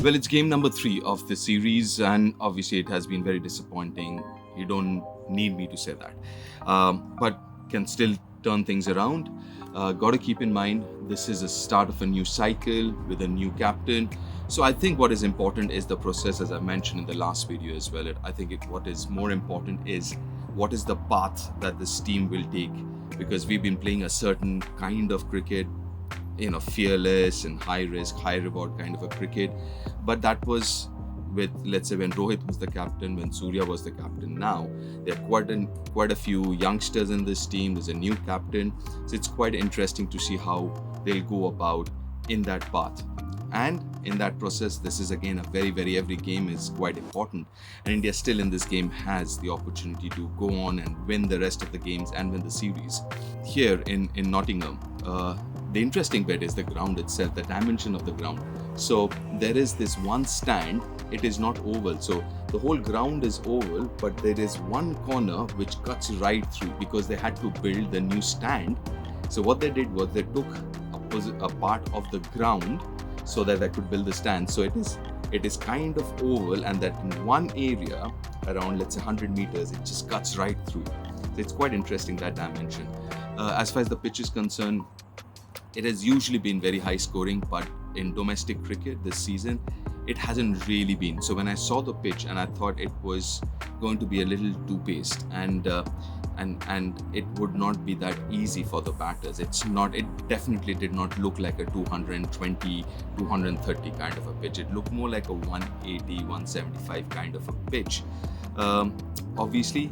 Well, it's game number 3 of the series, and obviously it has been very disappointing. You don't need me to say that. But can still turn things around. Got to keep in mind, this is a start of a new cycle with a new captain. So I think what is important is the process, as I mentioned in the last video as well. I think what is more important is what is the path that this team will take, because we've been playing a certain kind of cricket, fearless and high risk, high reward kind of a cricket. But that was with, let's say, when Rohit was the captain, when Surya was the captain. Now there are quite a few youngsters in this team. There's a new captain, so it's quite interesting to see how they'll go about in that path. And in that process, this is again a very every game is quite important, and India still in this game has the opportunity to go on and win the rest of the games and win the series. Here in Nottingham, the interesting bit is the ground itself, the dimension of the ground. So there is this one stand, it is not oval, so the whole ground is oval, but there is one corner which cuts right through because they had to build the new stand. So what they did was they took a part of the ground so that they could build the stand. So it is kind of oval, and that in one area around, let's say 100 meters, it just cuts right through. So it's quite interesting, that dimension. As far as the pitch is concerned, it has usually been very high scoring, but in domestic cricket this season, it hasn't really been. So when I saw the pitch, and I thought it was going to be a little too paced, and it would not be that easy for the batters. It definitely did not look like a 220, 230 kind of a pitch. It looked more like a 180, 175 kind of a pitch. Obviously,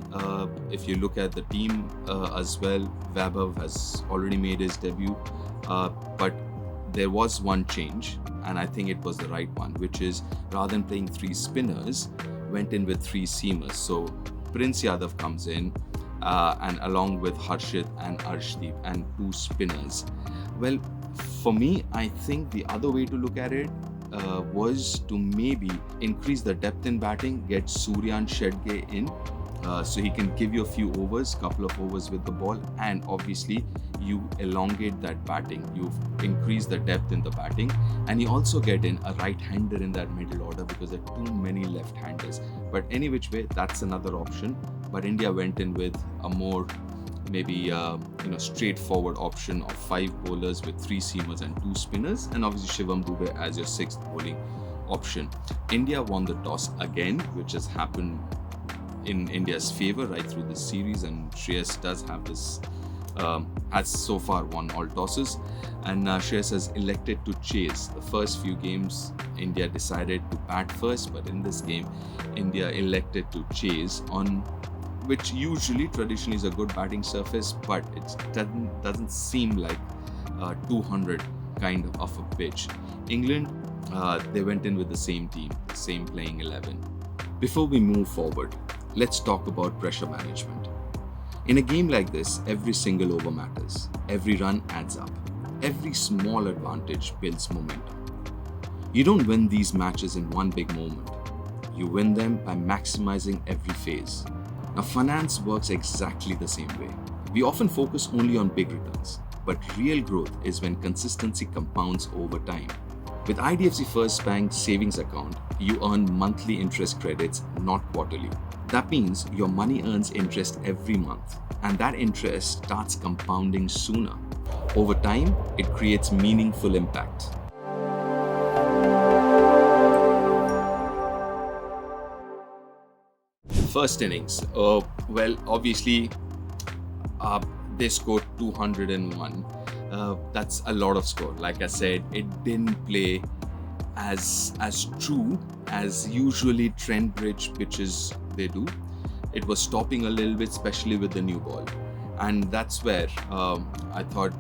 if you look at the team as well, Vaibhav has already made his debut, but there was one change, and I think it was the right one, which is rather than playing 3 spinners, went in with 3 seamers. So Prince Yadav comes in, and along with Harshit and Arshdeep, and 2 spinners. Well, for me, I think the other way to look at it was to maybe increase the depth in batting, get Surya and Shedge in, so he can give you a few overs, couple of overs with the ball, and obviously you elongate that batting, you increase the depth in the batting, and you also get in a right-hander in that middle order because there are too many left-handers. But any which way, that's another option. But India went in with a more maybe straightforward option of 5 bowlers with 3 seamers and 2 spinners, and obviously Shivam Dube as your 6th bowling option. India won the toss again, which has happened in India's favor right through this series, and Shreyas does have this, has so far won all tosses, and Shreyas has elected to chase. The first few games India decided to bat first, but in this game India elected to chase, on which usually traditionally is a good batting surface, but it doesn't seem like 200 kind of a pitch. England, they went in with the same team, the same playing 11. Before we move forward, let's talk about pressure management. In a game like this, every single over matters. Every run adds up. Every small advantage builds momentum. You don't win these matches in one big moment. You win them by maximizing every phase. Now, finance works exactly the same way. We often focus only on big returns, but real growth is when consistency compounds over time. With IDFC FIRST Bank savings account, you earn monthly interest credits, not quarterly. That means your money earns interest every month, and that interest starts compounding sooner. Over time, it creates meaningful impact. First innings, well, obviously they scored 201. That's a lot of score. Like I said, it didn't play as true as usually Trent Bridge pitches they do. It was stopping a little bit, especially with the new ball, and that's where I thought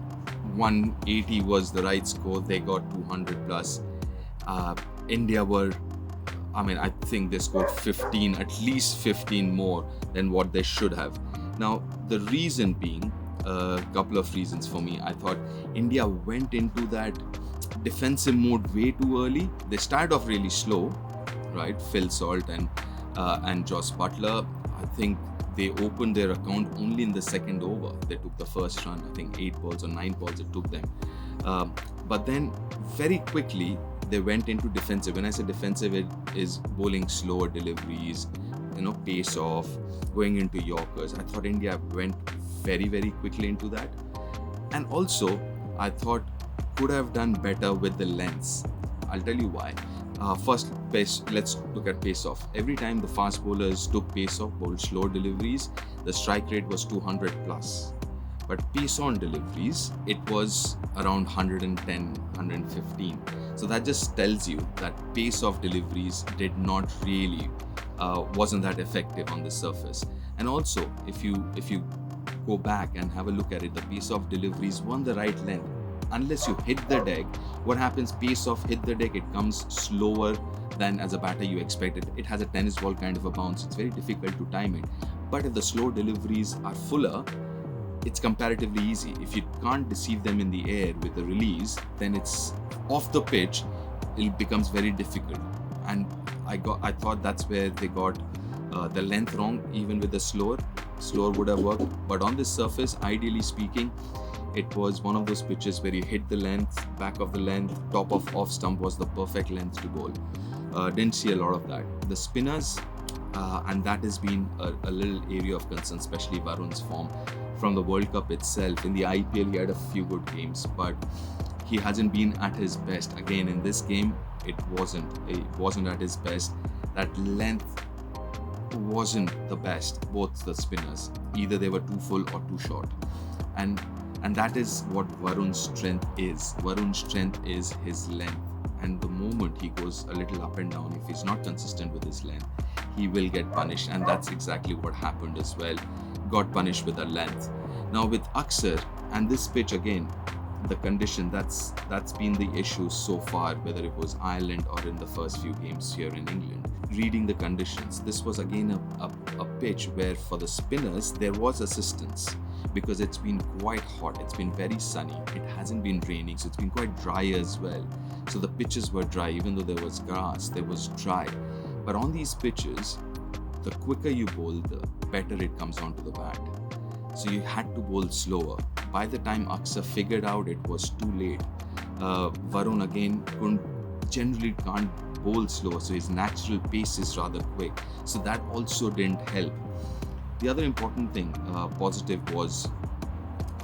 180 was the right score. They got 200 plus. India were, I think they scored 15, at least 15 more than what they should have. Now, the reason being, a couple of reasons for me. I thought India went into that defensive mode way too early. They started off really slow, right? Phil Salt and Joss Butler. I think they opened their account only in the second over. They took the first run, I think 8 balls or 9 balls it took them. But then very quickly they went into defensive. When I say defensive, it is bowling slower deliveries, pace off, going into Yorkers. I thought India went very, very quickly into that. And also, I thought could have done better with the lengths. I'll tell you why. First, let's look at pace off. Every time the fast bowlers took pace off, bowled slow deliveries, the strike rate was 200 plus. But pace on deliveries, it was around 110, 115. So that just tells you that pace off deliveries did not really, wasn't that effective on the surface. And also, if you go back and have a look at it, the pace off deliveries weren't the right length. Unless you hit the deck, what happens, pace off, hit the deck, it comes slower than as a batter you expect it. It has a tennis ball kind of a bounce. It's very difficult to time it. But if the slow deliveries are fuller, it's comparatively easy. If you can't deceive them in the air with the release, then it's off the pitch, it becomes very difficult. And I thought that's where they got the length wrong. Even with the slower would have worked. But on this surface, ideally speaking, it was one of those pitches where you hit the length, back of the length, top of off stump was the perfect length to bowl. Didn't see a lot of that. The spinners, and that has been a little area of concern, especially Varun's form from the World Cup itself. In the IPL, he had a few good games, but he hasn't been at his best. Again, in this game, it wasn't at his best. That length wasn't the best, both the spinners. Either they were too full or too short. And that is what Varun's strength is. Varun's strength is his length. And the moment he goes a little up and down, if he's not consistent with his length, he will get punished. And that's exactly what happened as well. Got punished with the length. Now with Akshar and this pitch again, the condition, that's been the issue so far, whether it was Ireland or in the first few games here in England. Reading the conditions, this was again a pitch where for the spinners there was assistance because it's been quite hot, it's been very sunny, it hasn't been raining, so it's been quite dry as well. So the pitches were dry, even though there was grass, there was dry. But on these pitches, the quicker you bowl, the better it comes onto the bat. So you had to bowl slower. By the time Akshar figured out it was too late, Varun again generally can't bowl slower, so his natural pace is rather quick. So that also didn't help. The other important thing, positive was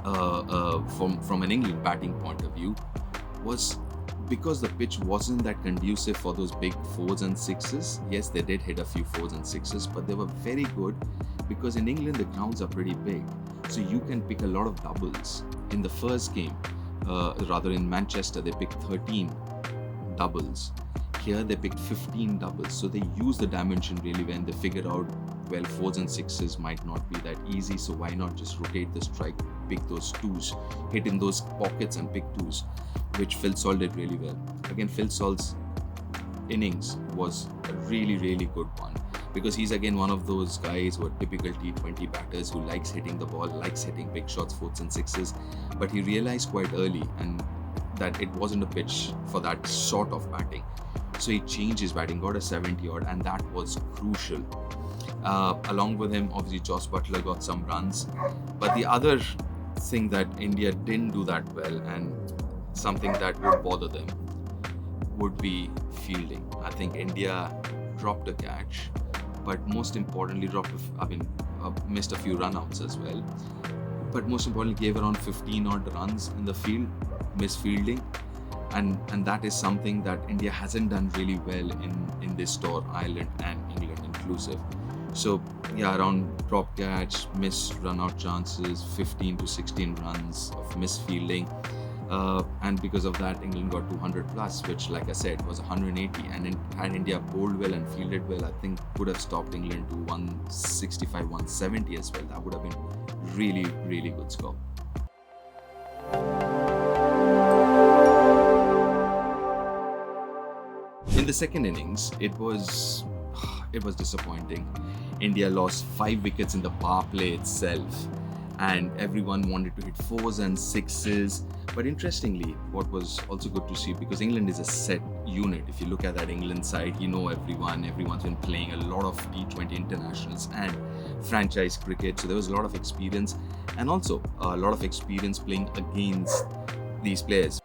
from an England batting point of view, was because the pitch wasn't that conducive for those big 4s and 6s. Yes, they did hit a few 4s and 6s, but they were very good because in England the grounds are pretty big. So you can pick a lot of doubles. In the first game, rather in Manchester, they picked 13 doubles. Here they picked 15 doubles. So they used the dimension really well and they figured out, well, 4s and 6s might not be that easy, so why not just rotate the strike, pick those 2s, hit in those pockets and pick 2s, which Phil Salt did really well. Again, Phil Salt's innings was a really, really good one because he's again one of those guys who are typical T20 batters who likes hitting the ball, likes hitting big shots, 4s and 6s, but he realized quite early and that it wasn't a pitch for that sort of batting. So he changed his batting, got a 70 odd, and that was crucial. Along with him, obviously Joss Butler got some runs, but the other thing that India didn't do that well and something that would bother them would be fielding. I think India dropped a catch, but most importantly missed a few run-outs as well. But most importantly, gave around 15 odd runs in the field, missed fielding, and that is something that India hasn't done really well in this tour, Ireland and England inclusive. So yeah, around drop catch, missed run-out chances, 15 to 16 runs of missed fielding. And because of that, England got 200 plus, which, like I said, was 180. And had India bowled well and fielded well, I think would have stopped England to 165, 170 as well. That would have been really, really good score. In the second innings, it was disappointing. India lost 5 wickets in the power play itself, and everyone wanted to hit 4s and 6s. But interestingly, what was also good to see, because England is a set unit. If you look at that England side, you know everyone's been playing a lot of T20 internationals and franchise cricket, so there was a lot of experience, and also a lot of experience playing against these players.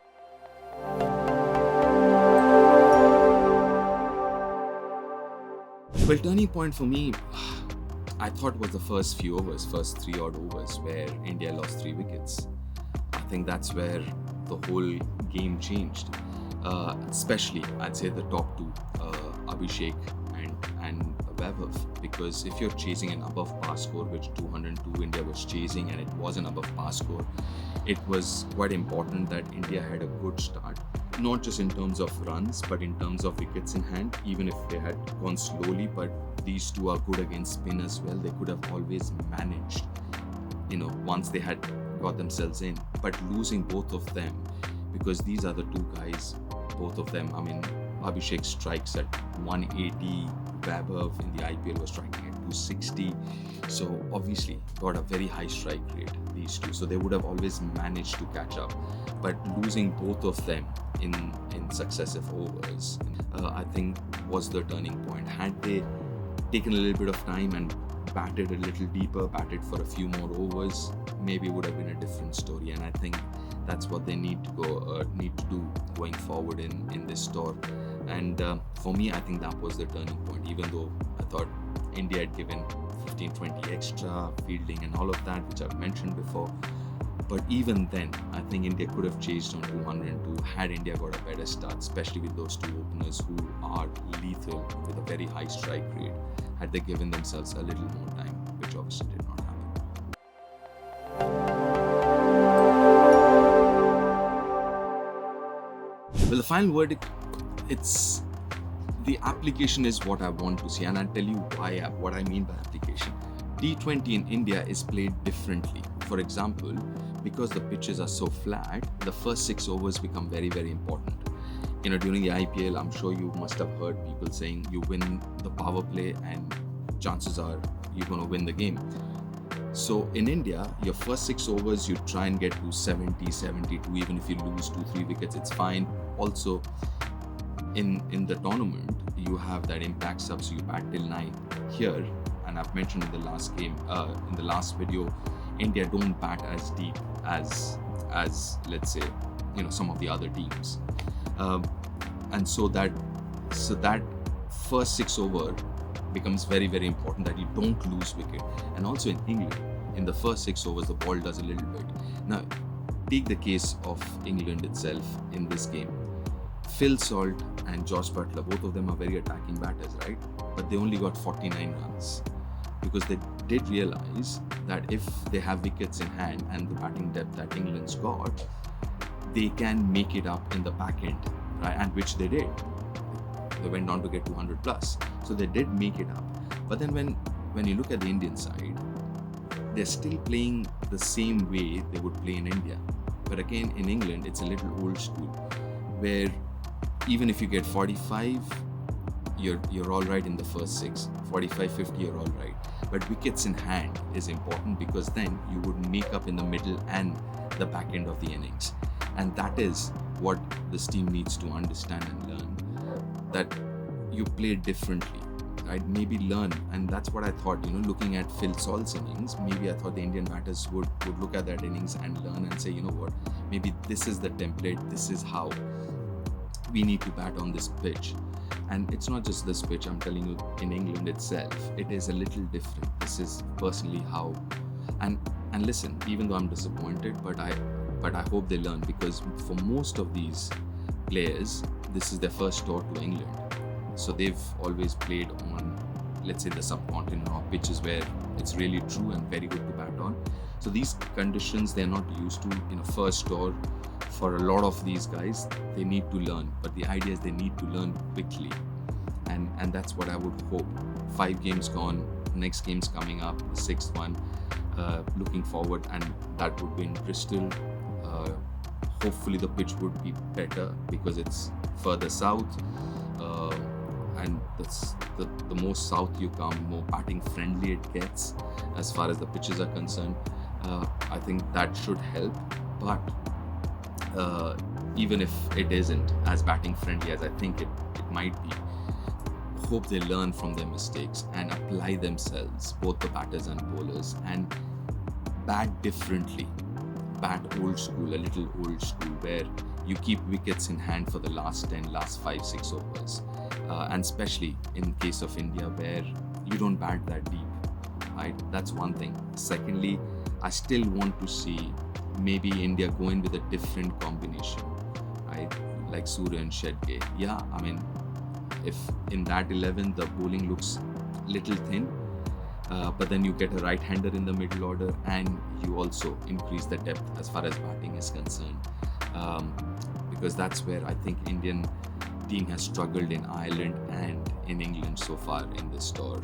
Well, turning point for me, I thought was the first 3 odd overs, where India lost 3 wickets. I think that's where the whole game changed. Especially, I'd say the top two, Abhishek and Vaibhav, because if you're chasing an above par score, which 202 India was chasing, and it was an above par score, it was quite important that India had a good start, not just in terms of runs, but in terms of wickets in hand. Even if they had gone slowly, but these two are good against spin as well. They could have always managed, once they had got themselves in. But losing both of them, because these are the two guys, both of them, Abhishek strikes at 180, Vaibhav in the IPL was striking at 260. So obviously got a very high strike rate, these two. So they would have always managed to catch up. But losing both of them in successive overs, I think was the turning point. Had they taken a little bit of time and batted a little deeper, batted for a few more overs, maybe it would have been a different story. And I think that's what they need to do going forward in this tour. And for me, I think that was the turning point. Even though I thought India had given 15-20 extra fielding and all of that, which I've mentioned before, but even then, I think India could have chased on 202 had India got a better start, especially with those two openers who are lethal with a very high strike rate. Had they given themselves a little more time, which obviously did not happen. Well, the final verdict, it's the application is what I want to see, and I'll tell you what I mean by application. T20 in India is played differently. For example, because the pitches are so flat, the first 6 overs become very, very important. During the IPL, I'm sure you must have heard people saying you win the power play and chances are you're going to win the game. So in India, your first 6 overs, you try and get to 70, 72, even if you lose 2-3 wickets, it's fine. Also, in the tournament, you have that impact sub, so you bat till 9. Here, and I've mentioned in the last game, in the last video, India don't bat as deep as let's say, some of the other teams. And so that first 6 over becomes very, very important, that you don't lose wicket. And also in England, in the first 6 overs, the ball does a little bit. Now, take the case of England itself in this game. Phil Salt and Josh Butler, both of them are very attacking batters, right? But they only got 49 runs because they did realize that if they have wickets in hand and the batting depth that England's got, they can make it up in the back end, right? And which they did. They went on to get 200 plus. So they did make it up. But then when you look at the Indian side, they're still playing the same way they would play in India. But again, in England, it's a little old school, where even if you get 45, you're all right in the first 6. 45, 50, you're all right. But wickets in hand is important, because then you would make up in the middle and the back end of the innings. And that is what this team needs to understand and learn, that you play differently, right? Maybe learn. And that's what I thought, looking at Phil Salt's innings, maybe I thought the Indian batters would look at that innings and learn and say, you know what, maybe this is the template, this is how we need to bat on this pitch. And it's not just this pitch, I'm telling you, in England itself, it is a little different. This is personally how, and listen, even though I'm disappointed, but I hope they learn, because for most of these players, this is their first tour to England. So they've always played on, let's say, the subcontinent, or pitches where it's really true and very good to bat on. So these conditions, they're not used to. First tour, for a lot of these guys, they need to learn. But the idea is they need to learn quickly. And that's what I would hope. 5 games gone, next game's coming up, the 6th one, looking forward, and that would be in Bristol. Hopefully the pitch would be better because it's further south, and that's the more south you come, more batting friendly it gets as far as the pitches are concerned. I think that should help, but even if it isn't as batting friendly as I think it might be. Hope they learn from their mistakes and apply themselves, both the batters and bowlers, and bat differently. Bat old school, a little old school, where you keep wickets in hand for the last 10, last 5, 6 overs. And especially in case of India, where you don't bat that deep. Right? That's one thing. Secondly, I still want to see maybe India go in with a different combination, right? Like Surya and Shedke. Yeah, I mean, if in that 11 the bowling looks little thin, but then you get a right-hander in the middle order, and you also increase the depth as far as batting is concerned, because that's where I think Indian team has struggled in Ireland and in England so far in this tour.